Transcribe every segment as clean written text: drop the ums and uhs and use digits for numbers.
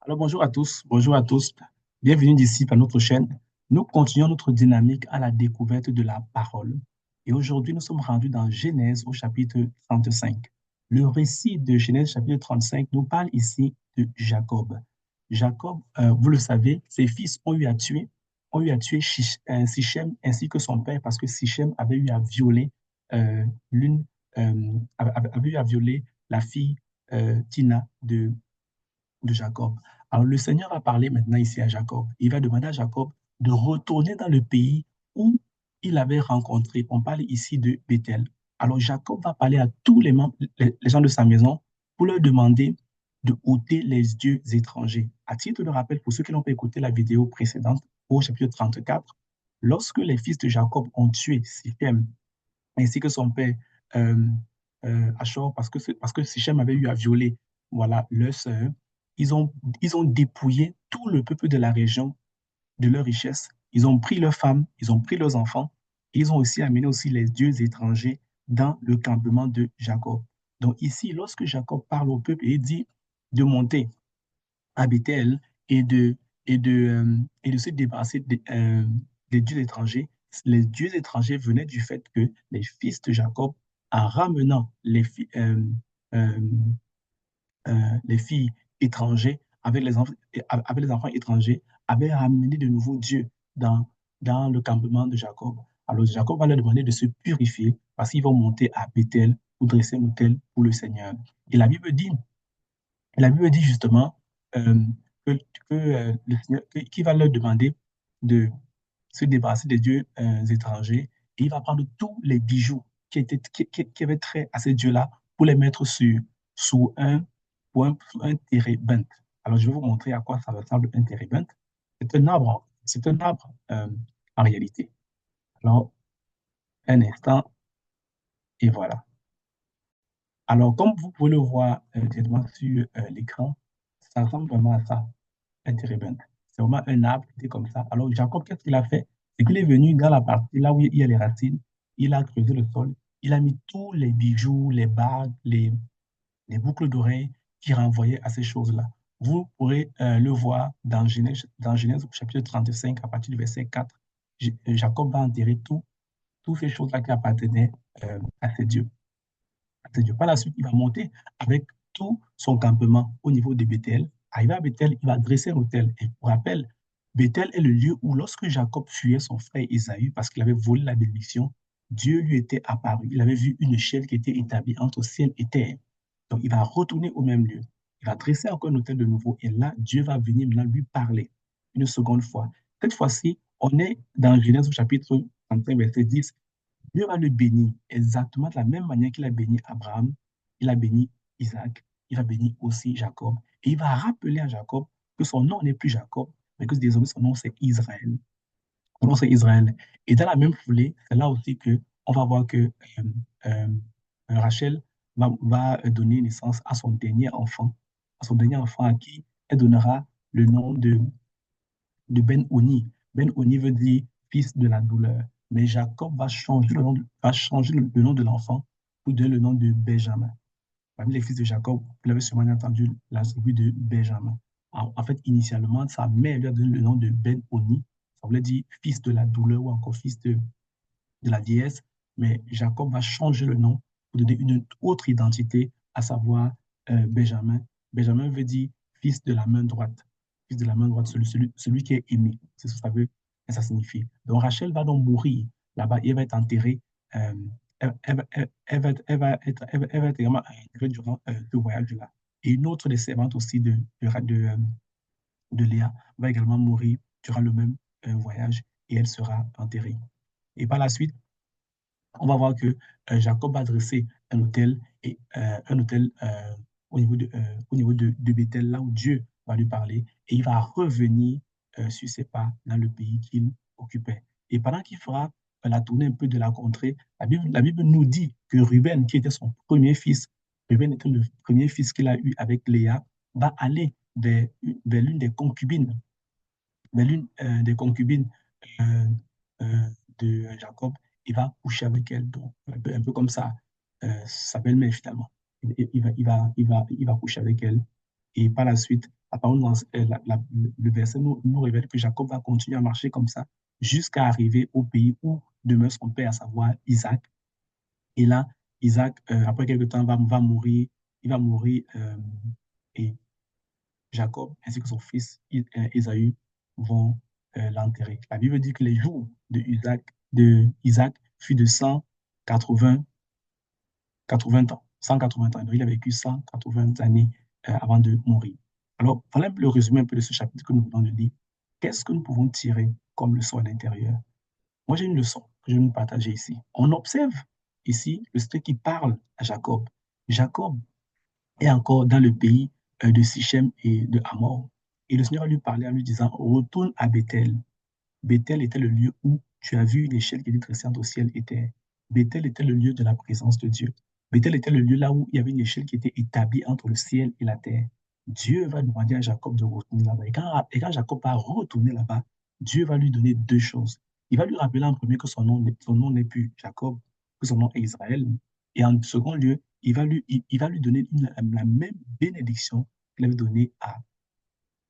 Alors bonjour à tous, bienvenue d'ici à notre chaîne. Nous continuons notre dynamique à la découverte de la parole. Et aujourd'hui, nous sommes rendus dans Genèse au chapitre 35. Le récit de Genèse chapitre 35 nous parle ici de Jacob. Jacob, vous le savez, ses fils ont eu à tuer Sichem ainsi que son père parce que Sichem avait eu à violer euh, l'une, avait eu à violer la fille Tina de Jacob. Alors le Seigneur va parler maintenant ici à Jacob. Il va demander à Jacob de retourner dans le pays où il avait rencontré. On parle ici de Bethel. Alors Jacob va parler à tous les membres, les gens de sa maison pour leur demander de ôter les dieux étrangers. À titre de rappel, pour ceux qui n'ont pas écouté la vidéo précédente, au chapitre 34, lorsque les fils de Jacob ont tué Sichem ainsi que son père euh, Achor, parce que Sichem avait eu à violer voilà, leur sœur, ils ont dépouillé tout le peuple de la région de leurs richesses. Ils ont pris leurs femmes, ils ont pris leurs enfants, et ils ont aussi amené aussi les dieux étrangers dans le campement de Jacob. Donc ici, lorsque Jacob parle au peuple et dit de monter à Bethel et et de se débarrasser des dieux étrangers. Les dieux étrangers venaient du fait que les fils de Jacob, en ramenant euh, les filles étrangères avec les enfants étrangers, avaient ramené de nouveaux dieux dans le campement de Jacob. Alors Jacob va leur demander de se purifier parce qu'ils vont monter à Bethel pour dresser un autel pour le Seigneur. Et la Bible dit justement euh, que, le Seigneur, qu'il va leur demander de se débarrasser des dieux étrangers et il va prendre tous les bijoux qui avaient trait à ces dieux-là pour les mettre sous sous un térébinthe. Alors, je vais vous montrer à quoi ça ressemble un térébinthe. C'est un arbre en réalité. Alors, un instant, et voilà. Alors, comme vous pouvez le voir directement sur l'écran, ça ressemble vraiment à ça. Un térébinthe. C'est vraiment un arbre qui était comme ça. Alors, Jacob, qu'est-ce qu'il a fait? C'est qu'il est venu dans la partie là où il y a les racines, il a creusé le sol, il a mis tous les bijoux, les bagues, les boucles d'oreilles qui renvoyaient à ces choses-là. Vous pourrez le voir dans Genèse au chapitre 35, à partir du verset 4. Jacob va enterrer toutes ces choses-là qui appartenaient à ses dieux. Par la suite, il va monter avec tout son campement au niveau de Bethel. Arrivé à Bethel, il va dresser un autel. Et pour rappel, Bethel est le lieu où, lorsque Jacob fuyait son frère Ésaü parce qu'il avait volé la bénédiction, Dieu lui était apparu. Il avait vu une échelle qui était établie entre ciel et terre. Donc, il va retourner au même lieu. Il va dresser encore un autel de nouveau. Et là, Dieu va venir maintenant lui parler une seconde fois. Cette fois-ci, on est dans Genèse au chapitre 35, verset 10. Dieu va le bénir exactement de la même manière qu'il a béni Abraham, il a béni Isaac, il a béni aussi Jacob. Et il va rappeler à Jacob que son nom n'est plus Jacob, mais que désormais son nom c'est Israël. Son nom c'est Israël. Et dans la même foulée, c'est là aussi que on va voir que euh, Rachel va donner naissance à son dernier enfant à qui elle donnera le nom de Ben-Oni. Ben-Oni veut dire fils de la douleur. Mais Jacob va changer va changer le nom de l'enfant pour donner le nom de Benjamin. Parmi les fils de Jacob, vous l'avez sûrement entendu la tribu de Benjamin. En fait, initialement, sa mère lui a donné le nom de Ben-Oni. Ça voulait dire fils de la douleur ou encore fils de la vieillesse. Mais Jacob va changer le nom pour donner une autre identité, à savoir Benjamin. Benjamin veut dire fils de la main droite. Fils de la main droite, celui qui est aimé. C'est ce que ça veut, ça signifie. Donc Rachel va donc mourir là-bas et elle va être enterrée. euh, elle va être également enterrée durant ce voyage-là. Et une autre des servantes aussi de Léa va également mourir durant le même voyage et elle sera enterrée. Et par la suite, on va voir que Jacob va dresser un hôtel au niveau de Bethel, là où Dieu va lui parler, et il va revenir sur ses pas dans le pays qu'il occupait. Et pendant qu'il fera la tournée un peu de la contrée, la Bible nous dit que Ruben, qui était son premier fils, Ruben était le premier fils qu'il a eu avec Léa, va aller vers l'une des concubines mais l'une des concubines euh, euh, de Jacob, il va coucher avec elle, donc un peu comme ça, sa belle-mère finalement. Il va coucher avec elle Et par la suite, la parole le verset nous révèle que Jacob va continuer à marcher comme ça jusqu'à arriver au pays où demeure son père, à savoir Isaac. Et là, Isaac, après quelque temps, va mourir. Il va mourir et Jacob ainsi que son fils Ésaü vont l'enterrer. La Bible dit que les jours de Isaac fut de 180, 80 ans. 180 ans. Donc, il a vécu 180 années avant de mourir. Alors, voilà le résumé un peu de ce chapitre que nous venons de lire. Qu'est-ce que nous pouvons tirer comme leçon à l'intérieur? Moi, j'ai une leçon que je vais nous partager ici. On observe ici le texte qui parle à Jacob. Jacob est encore dans le pays de Sichem et de Hamor. Et le Seigneur lui parlait en lui disant, retourne à Bethel. Bethel était le lieu où tu as vu l'échelle qui était dressée entre ciel et terre. Bethel était le lieu de la présence de Dieu. Bethel était le lieu là où il y avait une échelle qui était établie entre le ciel et la terre. Dieu va demander à Jacob de retourner là-bas. Et quand Jacob va retourner là-bas, Dieu va lui donner deux choses. Il va lui rappeler en premier que son nom n'est plus Jacob, que son nom est Israël. Et en second lieu, il va lui donner la même bénédiction qu'il avait donnée à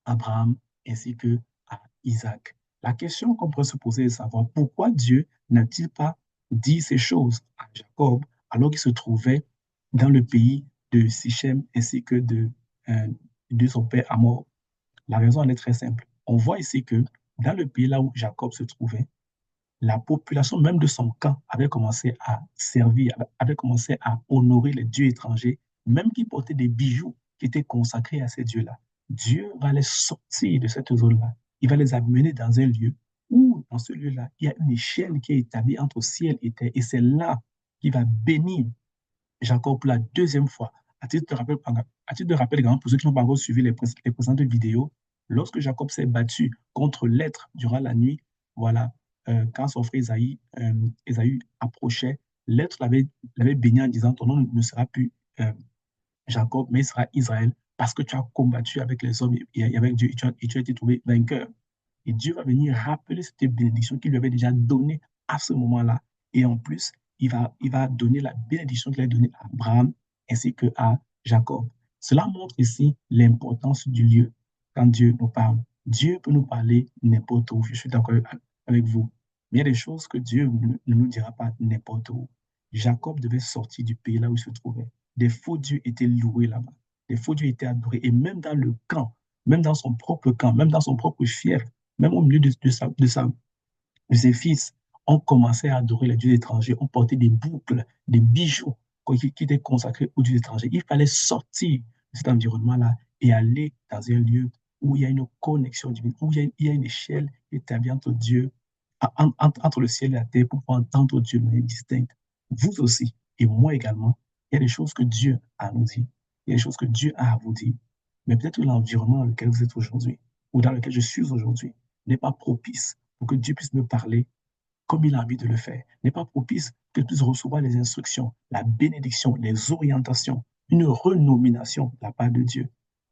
Abraham ainsi que à Isaac. La question qu'on pourrait se poser est de savoir pourquoi Dieu n'a-t-il pas dit ces choses à Jacob alors qu'il se trouvait dans le pays de Sichem ainsi que de son père Hamor. La raison en est très simple. On voit ici que dans le pays là où Jacob se trouvait, la population même de son camp avait commencé à servir, avait commencé à honorer les dieux étrangers, même qui portaient des bijoux qui étaient consacrés à ces dieux-là. Dieu va les sortir de cette zone-là. Il va les amener dans un lieu où, dans ce lieu-là, il y a une échelle qui est établie entre ciel et terre. Et c'est là qu'il va bénir Jacob pour la deuxième fois. À titre de rappel également, pour ceux qui n'ont pas encore suivi les précédentes vidéos, lorsque Jacob s'est battu contre l'être durant la nuit, voilà, quand son frère Ésaü approchait, l'être l'avait béni en disant, ton nom ne sera plus Jacob, mais il sera Israël, parce que tu as combattu avec les hommes et avec Dieu, et tu as été trouvé vainqueur. Et Dieu va venir rappeler cette bénédiction qu'il lui avait déjà donnée à ce moment-là. Et en plus, il va donner la bénédiction qu'il a donnée à Abraham ainsi qu'à Jacob. Cela montre ici l'importance du lieu quand Dieu nous parle. Dieu peut nous parler n'importe où. Je suis d'accord avec vous. Mais il y a des choses que Dieu ne nous dira pas n'importe où. Jacob devait sortir du pays là où il se trouvait. Des faux dieux étaient loués là-bas. Des faux dieux étaient adorés. Et même dans le camp, même dans son propre camp, même dans son propre fief, même au milieu de ses fils, on commençait à adorer les dieux étrangers. On portait des boucles, des bijoux qui étaient consacrés aux dieux étrangers. Il fallait sortir de cet environnement-là et aller dans un lieu où il y a une connexion divine, où il y a une échelle établie entre Dieu, entre le ciel et la terre pour pouvoir entendre Dieu de manière distincte. Vous aussi, et moi également, il y a des choses que Dieu a à nous dire. Il y a des choses que Dieu a à vous dire. Mais peut-être que l'environnement dans lequel vous êtes aujourd'hui, ou dans lequel je suis aujourd'hui, n'est pas propice pour que Dieu puisse me parler comme il a envie de le faire, n'est pas propice que je puisse recevoir les instructions, la bénédiction, les orientations, une renomination de la part de Dieu.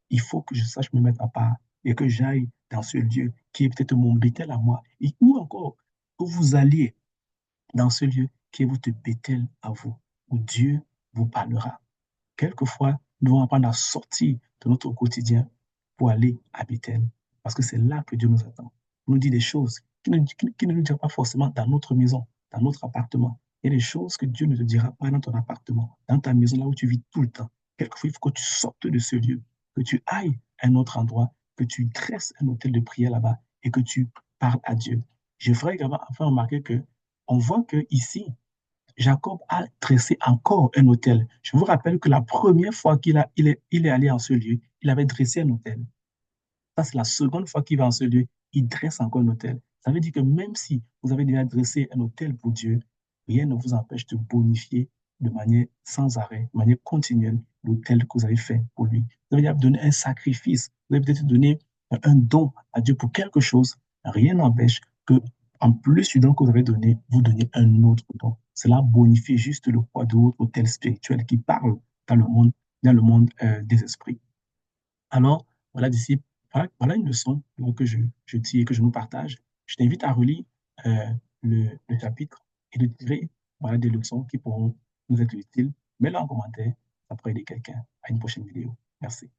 Il faut que je sache me mettre à part et que j'aille dans ce lieu qui est peut-être mon Bethel à moi, ou encore que vous alliez dans ce lieu qui est votre Bethel à vous, où Dieu vous parlera. Quelquefois, nous devons apprendre à sortir de notre quotidien pour aller à Bethel, parce que c'est là que Dieu nous attend. Il nous dit des choses qui ne nous dira pas forcément dans notre maison, dans notre appartement. Il y a des choses que Dieu ne te dira pas dans ton appartement, dans ta maison, là où tu vis tout le temps. Quelquefois, il faut que tu sortes de ce lieu, que tu ailles à un autre endroit, que tu dresses un hôtel de prière là-bas et que tu parles à Dieu. Je ferai également enfin remarquer que on voit que ici, Jacob a dressé encore un autel. Je vous rappelle que la première fois il est allé en ce lieu, il avait dressé un autel. Ça, c'est la seconde fois qu'il va en ce lieu, il dresse encore un autel. Ça veut dire que même si vous avez déjà dressé un autel pour Dieu, rien ne vous empêche de bonifier de manière sans arrêt, de manière continuelle, l'autel que vous avez fait pour lui. Vous avez déjà donné un sacrifice, vous avez peut-être donné un don à Dieu pour quelque chose. Rien n'empêche que, en plus du don que vous avez donné, vous donnez un autre don. Cela bonifie juste le poids de votre autel spirituel qui parle dans le monde des esprits. Alors, voilà, disciple, voilà une leçon que je tire et que je nous partage. Je t'invite à relire euh, le chapitre et de tirer voilà, des leçons qui pourront nous être utiles. Mets-le en commentaire, ça pourrait aider quelqu'un. À une prochaine vidéo. Merci.